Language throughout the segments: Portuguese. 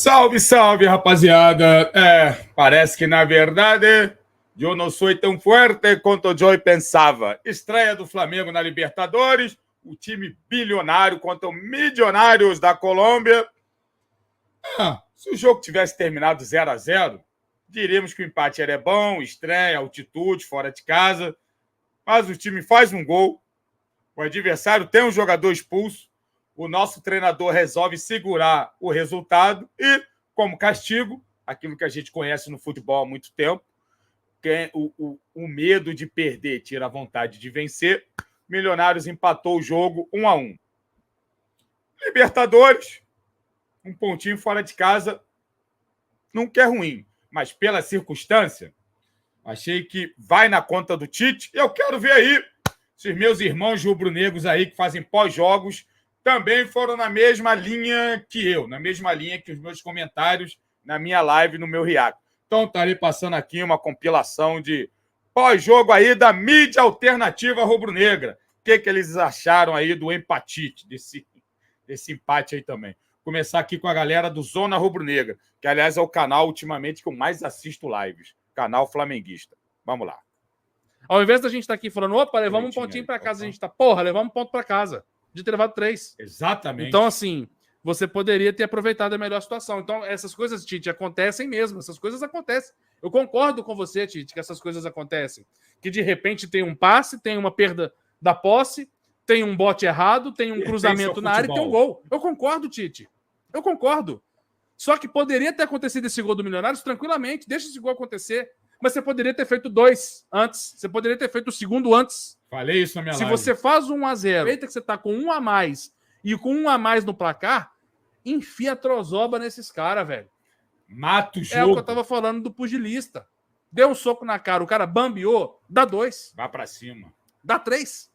Salve, salve, rapaziada. Parece que, na verdade, eu não sou tão forte quanto o Joey pensava. Estreia do Flamengo na Libertadores, o time bilionário contra o Milionários da Colômbia. Se o jogo tivesse terminado 0-0, diríamos que o empate era bom, estreia, altitude, fora de casa. Mas o time faz um gol, o adversário tem um jogador expulso, o nosso treinador resolve segurar o resultado e, como castigo, aquilo que a gente conhece no futebol há muito tempo, o medo de perder tira a vontade de vencer. Milionários empatou o jogo 1-1. Libertadores, um pontinho fora de casa, nunca é ruim, mas pela circunstância, achei que vai na conta do Tite. Eu quero ver aí se os meus irmãos rubro-negros aí que fazem pós-jogos também foram na mesma linha que eu, na mesma linha que os meus comentários na minha live, no meu react. Então, estarei passando aqui uma compilação de pós-jogo aí da mídia alternativa rubro-negra. O que eles acharam aí do empatite, desse empate aí também. Começar aqui com a galera do Zona Rubro-Negra, que, aliás, é o canal, ultimamente, que eu mais assisto lives. Canal flamenguista. Vamos lá. Ao invés da gente estar aqui falando, opa, levamos um pontinho para casa, a gente está, levamos um ponto para casa. De ter levado 3. Exatamente. Então, assim, você poderia ter aproveitado a melhor situação. Então, essas coisas, Tite, acontecem mesmo. Essas coisas acontecem. Eu concordo com você, Tite, que essas coisas acontecem. Que, de repente, tem um passe, tem uma perda da posse, tem um bote errado, tem um cruzamento na área e tem um gol. Eu concordo, Tite. Eu concordo. Só que poderia ter acontecido esse gol do Milionários tranquilamente. Deixa esse gol acontecer. Mas você poderia ter feito 2 antes. Você poderia ter feito o segundo antes. Falei isso na minha live. Se você faz 1-0, eita que você tá com 1 a mais e com 1 a mais no placar, enfia a trozoba nesses caras, velho. Mata o jogo. É o que eu tava falando do pugilista. Deu um soco na cara, o cara bambeou, dá 2. Vai pra cima. Dá 3.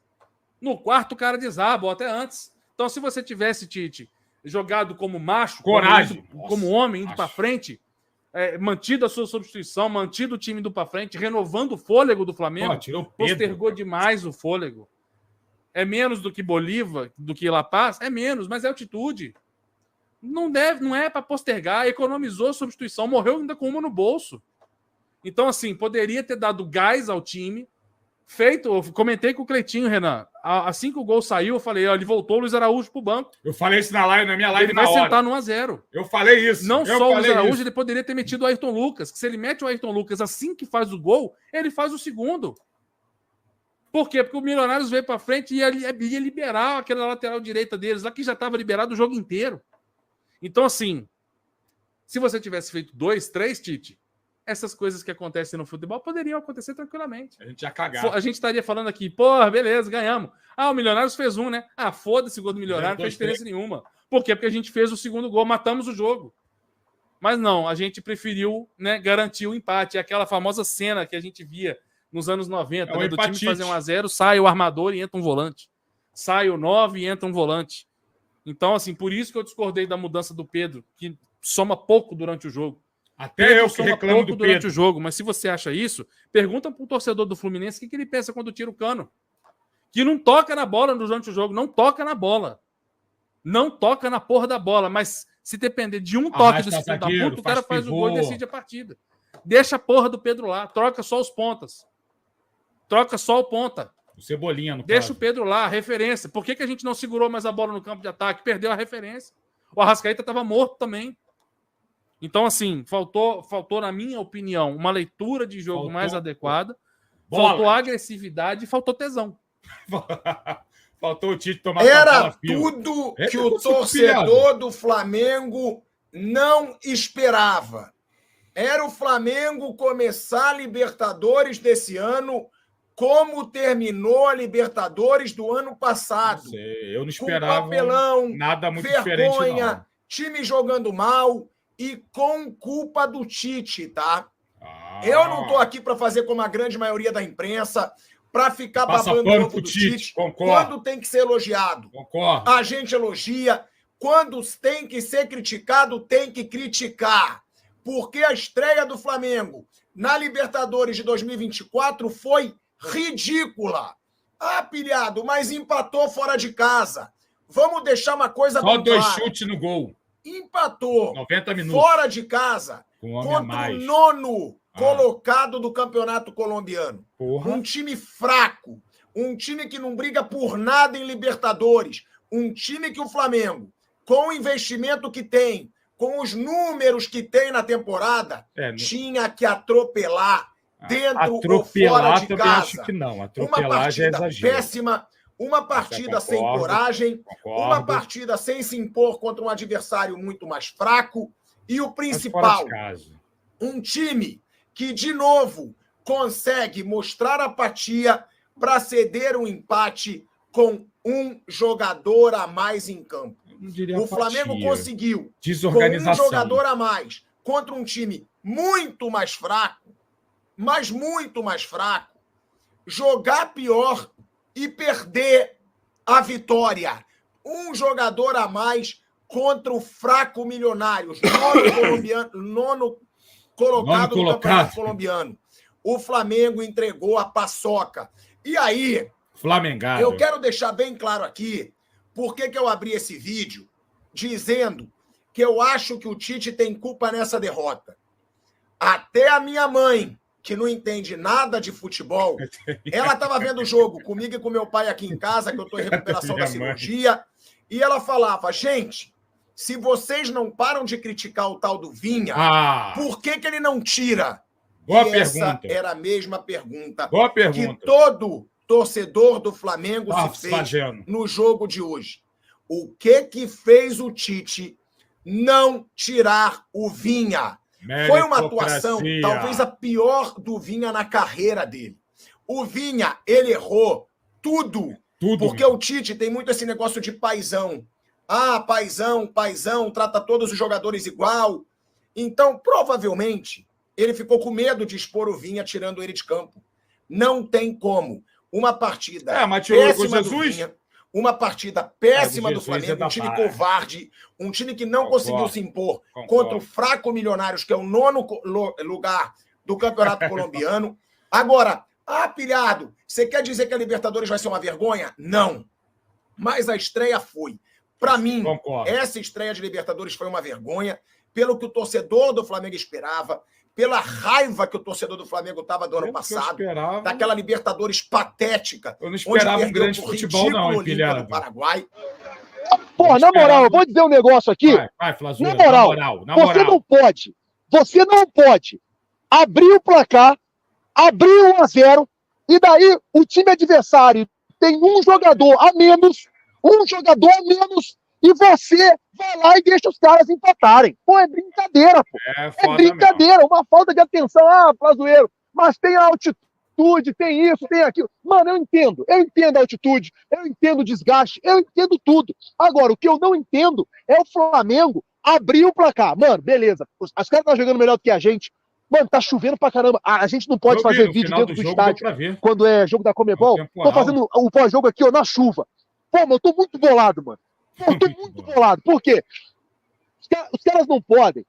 No quarto o cara desaba, ou até antes. Então se você tivesse, Tite, jogado como macho, coragem, como homem, indo pra frente, mantido a sua substituição, mantido o time indo pra frente, renovando o fôlego do Flamengo, postergou demais o fôlego. É menos do que Bolívar, do que La Paz? É menos, mas é altitude. Não é para postergar, economizou a substituição, morreu ainda com uma no bolso. Então, assim, poderia ter dado gás ao time, eu comentei com o Cleitinho, Renan, assim que o gol saiu, eu falei, ele voltou o Luiz Araújo pro banco. Eu falei isso na minha live ele vai sentar no 1-0. Eu falei isso. Não só o Luiz Araújo, ele poderia ter metido o Ayrton Lucas, que se ele mete o Ayrton Lucas assim que faz o gol, ele faz o segundo. Por quê? Porque o Milionários veio para frente e ia liberar aquela lateral direita deles, lá que já estava liberado o jogo inteiro. Então, assim, se você tivesse feito 2, 3, Tite, essas coisas que acontecem no futebol poderiam acontecer tranquilamente. A gente ia cagar. A gente estaria falando aqui, beleza, ganhamos. O Milionários fez 1, né? Foda-se o gol do Milionário, não fez diferença nenhuma. Por quê? Porque a gente fez o segundo gol, matamos o jogo. Mas não, a gente preferiu, né, garantir o empate. É aquela famosa cena que a gente via nos anos 90, né, do time fazer 1-0, sai o armador e entra um volante. Sai o 9 e entra um volante. Então, assim, por isso que eu discordei da mudança do Pedro, que soma pouco durante o jogo. Até eu que reclamo do durante o jogo, mas se você acha isso, pergunta pro torcedor do Fluminense o que ele pensa quando tira o Cano. Que não toca na bola durante o jogo, não toca na bola. Não toca na porra da bola, mas se depender de um toque desse filho da puta, o cara faz o gol e decide a partida. Deixa a porra do Pedro lá, troca só os pontas. Troca só o ponta. O Cebolinha, no Deixa o Pedro lá, a referência. Por que a gente não segurou mais a bola no campo de ataque? Perdeu a referência. O Arrascaeta estava morto também. Então, assim, faltou, na minha opinião, uma leitura de jogo mais adequada. Faltou agressividade e faltou tesão. Faltou o Tite tomar Era tudo que o torcedor do Flamengo não esperava. Era o Flamengo começar a Libertadores desse ano como terminou a Libertadores do ano passado. Eu não esperava com papelão, nada muito vergonha, diferente, não. Time jogando mal e com culpa do Tite, tá? Eu não tô aqui para fazer como a grande maioria da imprensa, para ficar babando o ovo do Tite. Quando tem que ser elogiado. Concordo. A gente elogia. Quando tem que ser criticado, tem que criticar. Porque a estreia do Flamengo na Libertadores de 2024 foi ridícula. Pilhado, mas empatou fora de casa. Vamos deixar uma coisa bem clara. Só 2 chutes no gol. empatou 90 minutos. Fora de casa contra o 9º colocado do Campeonato Colombiano. Um time fraco, um time que não briga por nada em Libertadores, um time que o Flamengo, com o investimento que tem, com os números que tem na temporada, tinha que atropelar dentro ou fora de casa. Acho que não. Atropelar uma partida já é exagero. Péssima, uma partida sem coragem, uma partida sem se impor contra um adversário muito mais fraco e o principal, um time que, de novo, consegue mostrar apatia para ceder um empate com um jogador a mais em campo. O Flamengo conseguiu, com um jogador a mais, contra um time muito mais fraco, mas muito mais fraco, jogar pior e perder a vitória. Um jogador a mais contra o fraco Milionários, nono colocado no Campeonato Colombiano. O Flamengo entregou a paçoca. E aí, Flamengado, eu quero deixar bem claro aqui por que eu abri esse vídeo dizendo que eu acho que o Tite tem culpa nessa derrota. Até a minha mãe, que não entende nada de futebol, ela estava vendo o jogo comigo e com meu pai aqui em casa, que eu estou em recuperação da cirurgia, e ela falava, gente, se vocês não param de criticar o tal do Vinha, por que ele não tira? Boa e pergunta. Essa era a mesma pergunta. Boa pergunta. Que todo torcedor do Flamengo se fez no jogo de hoje. O que fez o Tite não tirar o Vinha? Foi uma atuação, talvez a pior do Vinha na carreira dele. O Vinha, ele errou tudo. Porque o Tite tem muito esse negócio de paizão. Paizão, trata todos os jogadores igual. Então, provavelmente, ele ficou com medo de expor o Vinha, tirando ele de campo. Não tem como. Uma partida péssima do Vinha, uma partida péssima do Flamengo, um time covarde, um time que não conseguiu se impor contra o fraco Milionários, que é o 9º lugar do Campeonato Colombiano. Agora, pilhado, você quer dizer que a Libertadores vai ser uma vergonha? Não. Mas a estreia foi. Para mim, essa estreia de Libertadores foi uma vergonha, pelo que o torcedor do Flamengo esperava, pela raiva que o torcedor do Flamengo estava do ano passado, daquela Libertadores patética. Eu não esperava um grande futebol, não, empilhado. Do Paraguai. Pô, na moral, eu vou dizer um negócio aqui. Vai, Flazueiro, na moral, você não pode abrir o placar, abrir 1-0, e daí o time adversário tem um jogador a menos, e você vai lá e deixa os caras empatarem. Pô, é brincadeira, pô. É brincadeira, mesmo. Uma falta de atenção. Flazueiro, mas tem a altitude, tem isso, tem aquilo. Mano, eu entendo a altitude, eu entendo o desgaste, eu entendo tudo. Agora, o que eu não entendo é o Flamengo abrir o placar. Mano, beleza, os caras estão jogando melhor do que a gente. Mano, tá chovendo pra caramba. A gente não pode fazer vídeo dentro do estádio quando é jogo da Conmebol. Tô fazendo o pós-jogo aqui, ó, na chuva. Pô, mano, eu tô muito bolado, mano. Por quê? Os caras não podem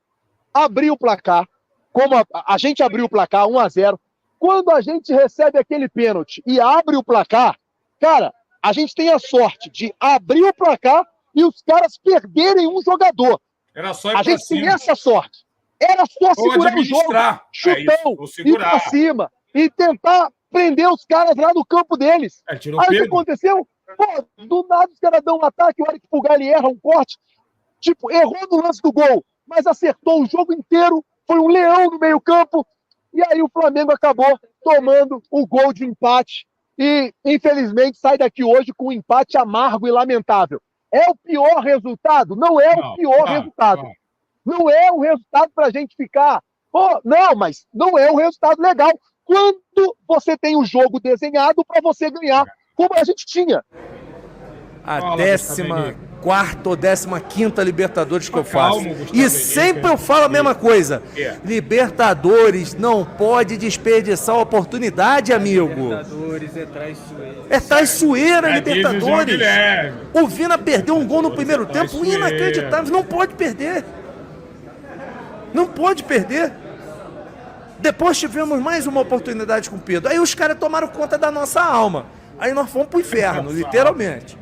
abrir o placar, como a gente abriu o placar 1-0. Quando a gente recebe aquele pênalti e abre o placar, cara, a gente tem a sorte de abrir o placar e os caras perderem um jogador. Era só ir a gente tem essa sorte. Era só segurar o jogo, chutão, ir pra cima e tentar prender os caras lá no campo deles. Aí o que aconteceu? Pô, do nada os caras dão um ataque, a hora que o Pulgar erra um corte. Tipo, errou no lance do gol, mas acertou o jogo inteiro, foi um leão no meio campo, e aí o Flamengo acabou tomando o gol de empate e, infelizmente, sai daqui hoje com um empate amargo e lamentável. É o pior resultado? Não é o pior resultado. Não é o resultado pra gente ficar... Pô, não, mas não é o resultado legal. Quando você tem o jogo desenhado para você ganhar, como a gente tinha. A 14ª ou 15ª Libertadores que eu faço. E sempre eu falo a mesma coisa. Libertadores não pode desperdiçar a oportunidade, amigo. Libertadores é traiçoeira. É traiçoeira, Libertadores. O Vina perdeu um gol no primeiro tempo inacreditável. Não pode perder. Não pode perder. Depois tivemos mais uma oportunidade com o Pedro. Aí os caras tomaram conta da nossa alma. Aí nós fomos pro inferno, literalmente.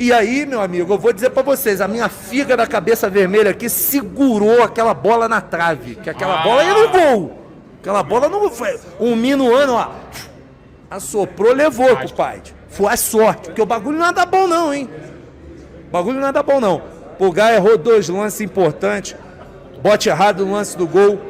E aí, meu amigo, eu vou dizer pra vocês, a minha figa da cabeça vermelha aqui segurou aquela bola na trave, que aquela bola ia no gol. Aquela bola não foi. Um minuano, ó, assoprou, levou, compadre. Foi a sorte, porque o bagulho não dá bom não, hein? O bagulho não dá bom não. Pulgar errou 2 lances importantes, bote errado no lance do gol.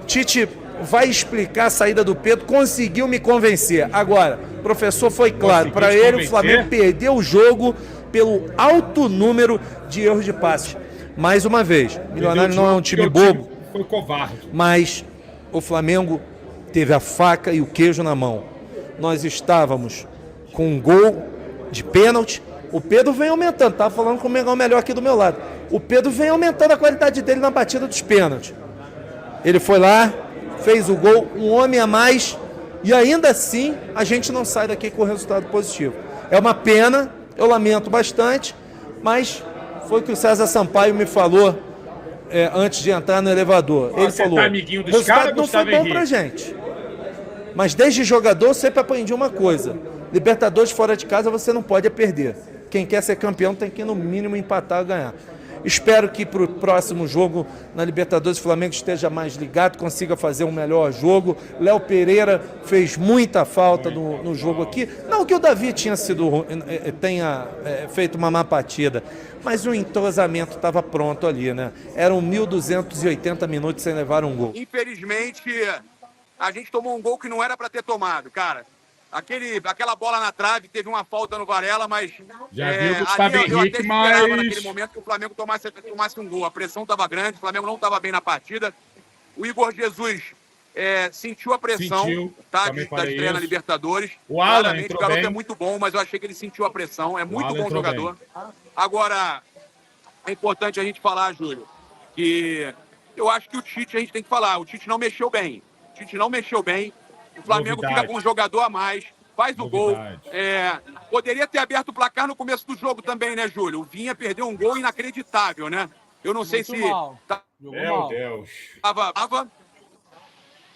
Tite vai explicar a saída do Pedro, conseguiu me convencer. Agora, o professor foi claro, para ele o Flamengo perdeu o jogo pelo alto número de erros de passe. Mais uma vez, o Milionário não é um time bobo, foi covarde. Mas o Flamengo teve a faca e o queijo na mão. Nós estávamos com um gol de pênalti. O Pedro vem aumentando, estava falando com o Mengão melhor aqui do meu lado. O Pedro vem aumentando a qualidade dele na batida dos pênaltis. Ele foi lá, fez o gol, um homem a mais, e ainda assim a gente não sai daqui com o resultado positivo. É uma pena, eu lamento bastante, mas foi o que o César Sampaio me falou antes de entrar no elevador. Ele falou, tá amiguinho dos o resultado caras, não foi bom pra gente. Mas desde jogador eu sempre aprendi uma coisa: Libertadores fora de casa você não pode perder. Quem quer ser campeão tem que no mínimo empatar ou ganhar. Espero que para o próximo jogo na Libertadores o Flamengo esteja mais ligado, consiga fazer um melhor jogo. Léo Pereira fez muita falta no jogo aqui. Não que o Davi tenha feito uma má partida, mas o entrosamento estava pronto ali, né? Eram 1.280 minutos sem levar um gol. Infelizmente, a gente tomou um gol que não era para ter tomado, cara. Aquela bola na trave, teve uma falta no Varela, mas... Já viu o Gustavo Henrique, mas... naquele momento que o Flamengo tomasse um gol. A pressão estava grande, o Flamengo não estava bem na partida. O Igor Jesus sentiu a pressão da estreia na Libertadores. O Alan claramente, o garoto é muito bom, mas eu achei que ele sentiu a pressão. É muito bom jogador. Agora, é importante a gente falar, Júlio, que eu acho que o Tite, a gente tem que falar, o Tite não mexeu bem. O Flamengo fica com um jogador a mais, faz o gol. Poderia ter aberto o placar no começo do jogo também, né, Júlio? O Vinha perdeu um gol inacreditável, né? Eu não sei se... Meu Deus.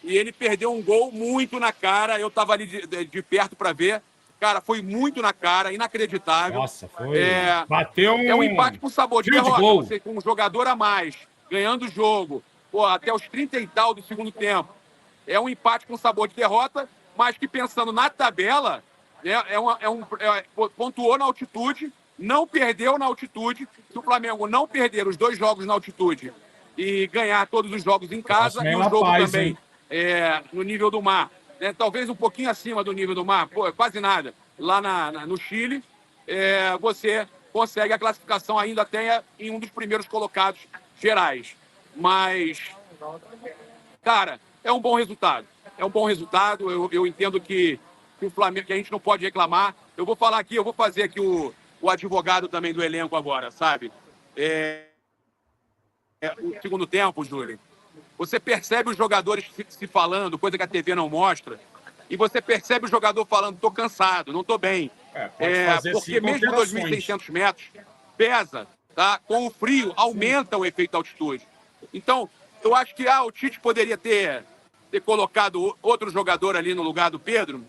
E ele perdeu um gol muito na cara. Eu tava ali de perto para ver. Cara, foi muito na cara, inacreditável. Nossa, foi... Bateu É um empate com sabor de derrota. Você com um jogador a mais, ganhando o jogo, até os 30 e tal do segundo tempo. É um empate com sabor de derrota, mas que pensando na tabela, pontuou na altitude, não perdeu na altitude. Se o Flamengo não perder os 2 jogos na altitude e ganhar todos os jogos em casa, e o jogo também no nível do mar, né, talvez um pouquinho acima do nível do mar, quase nada, lá no Chile, você consegue a classificação ainda até em um dos primeiros colocados gerais. Mas, cara... É um bom resultado. Eu entendo que o Flamengo, que a gente não pode reclamar. Eu vou fazer aqui o advogado também do elenco agora, sabe? O segundo tempo, Júlio, você percebe os jogadores se falando, coisa que a TV não mostra, e você percebe o jogador falando, tô cansado, não tô bem. Porque mesmo 2.600 metros, pesa, tá? Com o frio, aumenta o efeito altitude. Então, eu acho que o Tite poderia ter colocado outro jogador ali no lugar do Pedro.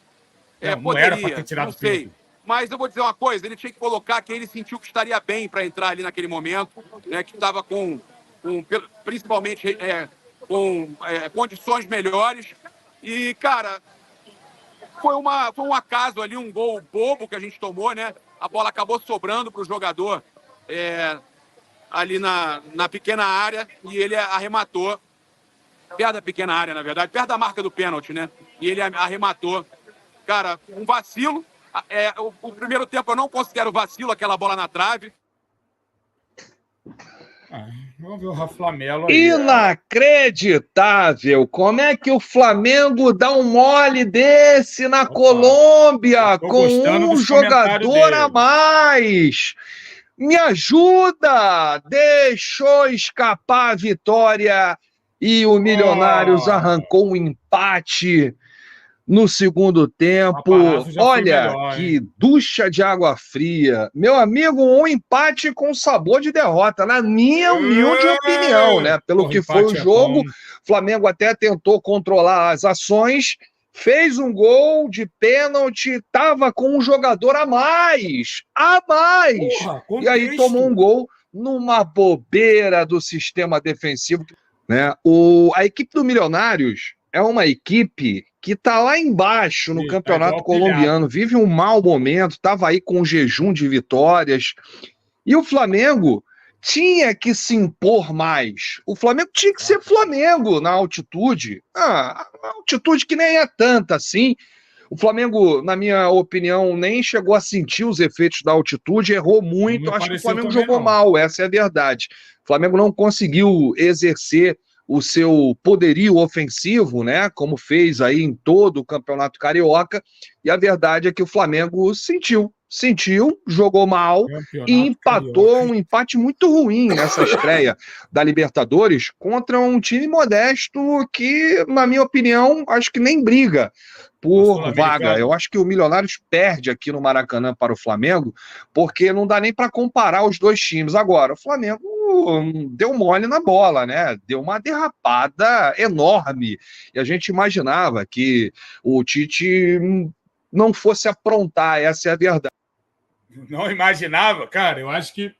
Não era para ter tirado o Pedro. Mas eu vou dizer uma coisa, ele tinha que colocar quem ele sentiu que estaria bem para entrar ali naquele momento, né, que estava principalmente com condições melhores. E, cara, foi um acaso ali, um gol bobo que a gente tomou, né? A bola acabou sobrando para o jogador ali na pequena área e ele arrematou. Perto da pequena área, na verdade, perto da marca do pênalti, né? E ele arrematou. Cara, um vacilo. O primeiro tempo eu não considero vacilo, aquela bola na trave. Vamos ver o Rafa Melo aí. Inacreditável! Como é que o Flamengo dá um mole desse na Colômbia com um jogador a mais? Me ajuda! Deixou escapar a vitória e o Milionários arrancou um empate no segundo tempo. Olha que ducha de água fria. Meu amigo, um empate com sabor de derrota, na minha humilde opinião, né? Pelo que foi o jogo, o Flamengo até tentou controlar as ações, fez um gol de pênalti, estava com um jogador a mais. Porra, e aí tomou um gol numa bobeira do sistema defensivo. Né? A equipe do Milionários é uma equipe que está lá embaixo no campeonato colombiano, vive um mau momento, estava aí com um jejum de vitórias. E o Flamengo tinha que se impor mais. O Flamengo tinha que ser Flamengo na altitude. A altitude que nem é tanta assim. O Flamengo, na minha opinião, nem chegou a sentir os efeitos da altitude, errou muito. Acho que o Flamengo jogou mal, essa é a verdade. O Flamengo não conseguiu exercer o seu poderio ofensivo, né, como fez aí em todo o Campeonato Carioca, e a verdade é que o Flamengo sentiu, jogou mal e empatou Carioca. Um empate muito ruim nessa estreia da Libertadores contra um time modesto que, na minha opinião, acho que nem briga por vaga. Eu acho que o Milionários perde aqui no Maracanã para o Flamengo, porque não dá nem para comparar os dois times. Agora, o Flamengo deu mole na bola, né? Deu uma derrapada enorme. E a gente imaginava que o Tite não fosse aprontar, essa é a verdade. Não imaginava? Cara, eu acho que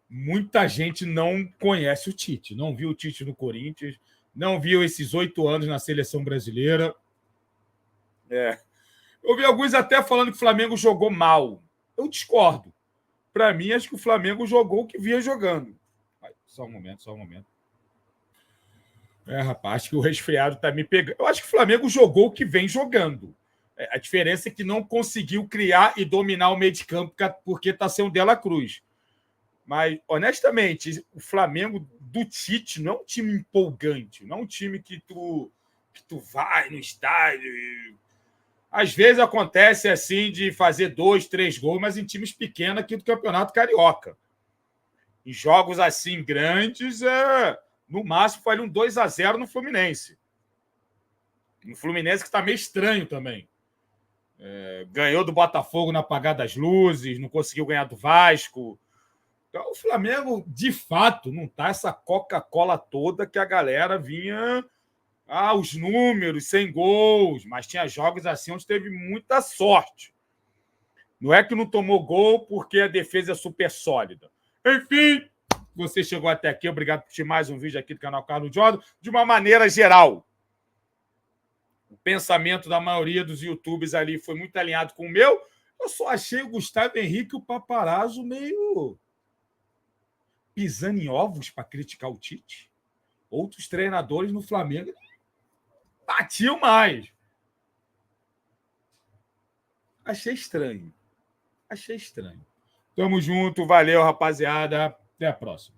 muita gente não conhece o Tite. Não viu o Tite no Corinthians, não viu esses 8 anos na seleção brasileira. Eu vi alguns até falando que o Flamengo jogou mal. Eu discordo. Para mim, acho que o Flamengo jogou o que vinha jogando. Só um momento. Rapaz, acho que o resfriado tá me pegando. Eu acho que o Flamengo jogou o que vem jogando. A diferença é que não conseguiu criar e dominar o meio de campo porque tá sem o Dela Cruz. Mas, honestamente, o Flamengo do Tite não é um time empolgante. Não é um time que tu vai no estádio e... Às vezes acontece assim de fazer 2, 3 gols, mas em times pequenos aqui do Campeonato Carioca. Em jogos assim grandes, no máximo foi um 2-0 no Fluminense. No Fluminense que está meio estranho também. Ganhou do Botafogo na apagada das luzes, não conseguiu ganhar do Vasco. Então o Flamengo, de fato, não está essa Coca-Cola toda que a galera vinha... os números, 100 gols, mas tinha jogos assim onde teve muita sorte. Não é que não tomou gol porque a defesa é super sólida. Enfim, você chegou até aqui, obrigado por assistir mais um vídeo aqui do canal Carlos Jordan. De uma maneira geral, o pensamento da maioria dos YouTubers ali foi muito alinhado com o meu. Eu só achei o Gustavo Henrique e o Paparazzo meio pisando em ovos para criticar o Tite. Outros treinadores no Flamengo batiam mais. Achei estranho. Tamo junto. Valeu, rapaziada. Até a próxima.